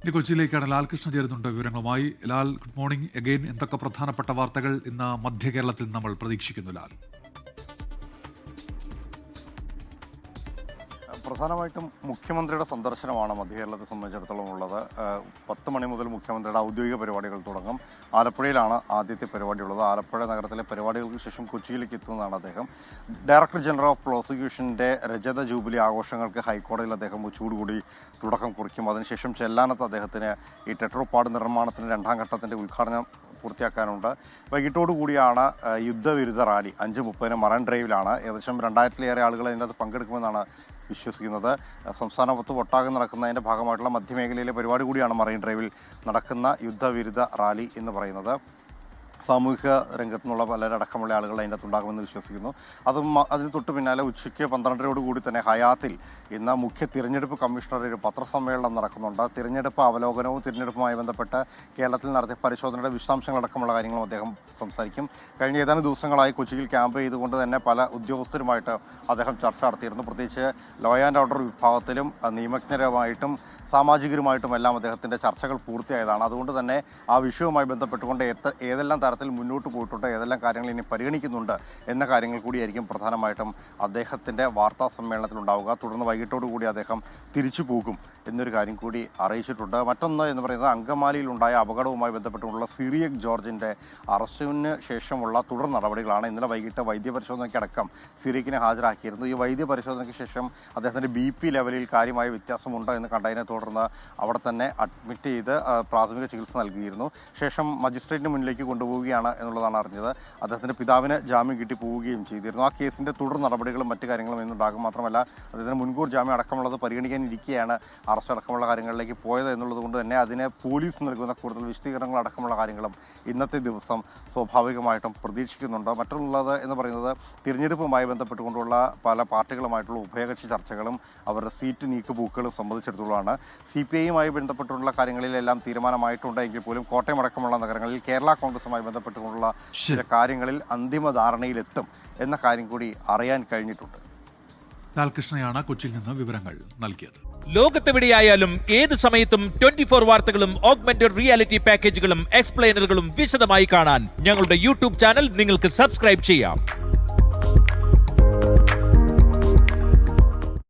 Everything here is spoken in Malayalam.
ഇനി കൊച്ചിയിലേക്കാണ് ലാൽകൃഷ്ണ ചേരുന്നുണ്ട് വിവരങ്ങളുമായി. Lal, good morning again. എന്തൊക്കെ പ്രധാനപ്പെട്ട വാർത്തകൾ ഇന്ന് മധ്യ കേരളത്തിൽ നമ്മൾ പ്രതീക്ഷിക്കുന്നു ലാൽ? പ്രധാനമായിട്ടും മുഖ്യമന്ത്രിയുടെ സന്ദർശനമാണ് മധ്യകേരളത്തെ സംബന്ധിച്ചിടത്തോളം ഉള്ളത്. 10 മണി മുതൽ മുഖ്യമന്ത്രിയുടെ ഔദ്യോഗിക പരിപാടികൾ തുടങ്ങും. ആലപ്പുഴയിലാണ് ആദ്യത്തെ പരിപാടിയുള്ളത്. ആലപ്പുഴ നഗരത്തിലെ പരിപാടികൾക്ക് ശേഷം കൊച്ചിയിലേക്ക് എത്തുന്നതാണ് അദ്ദേഹം. ഡയറക്ടർ ജനറൽ ഓഫ് പ്രോസിക്യൂഷന്റെ രജത ജൂബിലി ആഘോഷങ്ങൾക്ക് ഹൈക്കോടതിയിൽ അദ്ദേഹം ഉച്ചയോടുകൂടി തുടക്കം കുറിക്കും. അതിനുശേഷം ചെല്ലാനത്ത് അദ്ദേഹത്തിന് ഈ ടെട്രോപാഡ് നിർമ്മാണത്തിന്റെ 2ാം ഘട്ടത്തിന്റെ ഉദ്ഘാടനം പൂർത്തിയാക്കാനുണ്ട്. വൈകിട്ടോടുകൂടിയാണ് യുദ്ധവിരുദ്ധ റാലി. 5:30 മറൈൻ ഡ്രൈവിലാണ്. ഏകദേശം 2000-ലേറെ ആളുകൾ അതിനകത്ത് പങ്കെടുക്കുമെന്നാണ് വിശ്വസിക്കുന്നത്. സംസ്ഥാനത്ത് ഒട്ടാകെ നടക്കുന്നതിൻ്റെ ഭാഗമായിട്ടുള്ള മധ്യമേഖലയിലെ പരിപാടി കൂടിയാണ് മറൈൻ ഡ്രൈവിൽ നടക്കുന്ന യുദ്ധവിരുദ്ധ റാലി എന്ന് പറയുന്നത്. സാമൂഹിക രംഗത്തു നിന്നുള്ള പലരടക്കമുള്ള ആളുകൾ അതിൻ്റെ അകത്തുണ്ടാകുമെന്ന് വിശ്വസിക്കുന്നു. അതിന് തൊട്ട് പിന്നാലെ ഉച്ചയ്ക്ക് 12:30 കൂടി തന്നെ ഹയാത്തിൽ ഇന്ന് മുഖ്യ തിരഞ്ഞെടുപ്പ് കമ്മീഷണർ ഒരു പത്രസമ്മേളനം നടക്കുന്നുണ്ട്. തിരഞ്ഞെടുപ്പ് അവലോകനവും തിരഞ്ഞെടുപ്പുമായി ബന്ധപ്പെട്ട് കേരളത്തിൽ നടത്തിയ പരിശോധനയുടെ വിശദാംശങ്ങളടക്കമുള്ള കാര്യങ്ങളും അദ്ദേഹം സംസാരിക്കും. കഴിഞ്ഞ ഏതാനും ദിവസങ്ങളായി കൊച്ചിയിൽ ക്യാമ്പ് ചെയ്തുകൊണ്ട് തന്നെ പല ഉദ്യോഗസ്ഥരുമായിട്ട് അദ്ദേഹം ചർച്ച നടത്തിയിരുന്നു. പ്രത്യേകിച്ച് ലോ ആൻഡ് ഓർഡർ വിഭാഗത്തിലും നിയമജ്ഞരുമായിട്ടും സാമാജികരുമായിട്ടുമെല്ലാം അദ്ദേഹത്തിൻ്റെ ചർച്ചകൾ പൂർത്തിയായതാണ്. അതുകൊണ്ട് തന്നെ ആ വിഷയവുമായി ബന്ധപ്പെട്ടുകൊണ്ട് ഏതെല്ലാം തരത്തിൽ മുന്നോട്ട് പോയിട്ടുണ്ട്, ഏതെല്ലാം കാര്യങ്ങൾ ഇനി പരിഗണിക്കുന്നുണ്ട് എന്ന കാര്യങ്ങൾ കൂടിയായിരിക്കും പ്രധാനമായിട്ടും അദ്ദേഹത്തിൻ്റെ വാർത്താ സമ്മേളനത്തിൽ ഉണ്ടാവുക. തുടർന്ന് വൈകിട്ടോടുകൂടി അദ്ദേഹം തിരിച്ചു പോകും എന്നൊരു കാര്യം കൂടി അറിയിച്ചിട്ടുണ്ട്. മറ്റൊന്ന് എന്ന് പറയുന്നത് അങ്കമാലിയിലുണ്ടായ അപകടവുമായി ബന്ധപ്പെട്ടുള്ള സിറിയക് ജോർജിൻ്റെ അറസ്റ്റിന് ശേഷമുള്ള തുടർ നടപടികളാണ്. ഇന്നലെ വൈകിട്ട് വൈദ്യപരിശോധനയ്ക്കടക്കം സിറിയക്കിനെ ഹാജരാക്കിയിരുന്നു. ഈ വൈദ്യപരിശോധനയ്ക്ക് ശേഷം അദ്ദേഹത്തിൻ്റെ BP ലെവലിൽ കാര്യമായ വ്യത്യാസമുണ്ട് എന്ന് കണ്ടതിനെ തുടർന്ന് അവിടെ തന്നെ അഡ്മിറ്റ് ചെയ്ത് പ്രാഥമിക ചികിത്സ നൽകിയിരുന്നു. ശേഷം മജിസ്ട്രേറ്റിന് മുന്നിലേക്ക് കൊണ്ടുപോവുകയാണ് എന്നുള്ളതാണ് അറിഞ്ഞത്. അദ്ദേഹത്തിൻ്റെ പിതാവിന് ജാമ്യം കിട്ടി പോവുകയും ചെയ്തിരുന്നു. ആ കേസിൻ്റെ തുടർ നടപടികളും മറ്റു കാര്യങ്ങളും ഇന്നുണ്ടാകും. മാത്രമല്ല അദ്ദേഹത്തിന് മുൻകൂർ ജാമ്യം അടക്കമുള്ളത് പരിഗണിക്കാനിരിക്കെയാണ് അറസ്റ്റ് അടക്കമുള്ള കാര്യങ്ങളിലേക്ക് പോയത് എന്നുള്ളത് കൊണ്ട് തന്നെ അതിന് പോലീസ് നൽകുന്ന കൂടുതൽ വിശദീകരണങ്ങൾ അടക്കമുള്ള കാര്യങ്ങളും ഇന്നത്തെ ദിവസം സ്വാഭാവികമായിട്ടും പ്രതീക്ഷിക്കുന്നുണ്ട്. മറ്റുള്ളത് എന്ന് പറയുന്നത് തിരഞ്ഞെടുപ്പുമായി ബന്ധപ്പെട്ടുകൊണ്ടുള്ള പല പാർട്ടികളുമായിട്ടുള്ള ഉഭയകക്ഷി ചർച്ചകളും അവരുടെ സീറ്റ് നീക്കുപോക്കുകളും സംബന്ധിച്ചിടത്തോളമാണ്. CPI-യുമായി ബന്ധപ്പെട്ടുള്ള കാര്യങ്ങളിലെല്ലാം തീരുമാനമായിട്ടുണ്ട് എങ്കിൽ പോലും കോട്ടയം അടക്കമുള്ള നഗരങ്ങളിൽ കേരള കോൺഗ്രസുമായി ബന്ധപ്പെട്ടുകൊണ്ടുള്ള ചില കാര്യങ്ങളിൽ അന്തിമ ധാരണയിലെത്തും എന്ന കാര്യം കൂടി അറിയാൻ കഴിഞ്ഞിട്ടുണ്ട്. ലാൽകൃഷ്ണയാണ് കൊച്ചിയിൽ നിന്ന് വിവരങ്ങൾ നൽകിയത്. ലോകത്തെവിടെയായാലും ഏത് സമയത്തും 24 വാർത്തകളും ഓഗ്മെന്റഡ് റിയാലിറ്റി പാക്കേജുകളും എക്സ്പ്ലെയിനറുകളും വിശദമായി കാണാൻ ഞങ്ങളുടെ YouTube ചാനൽ നിങ്ങൾക്ക് സബ്സ്ക്രൈബ് ചെയ്യാം.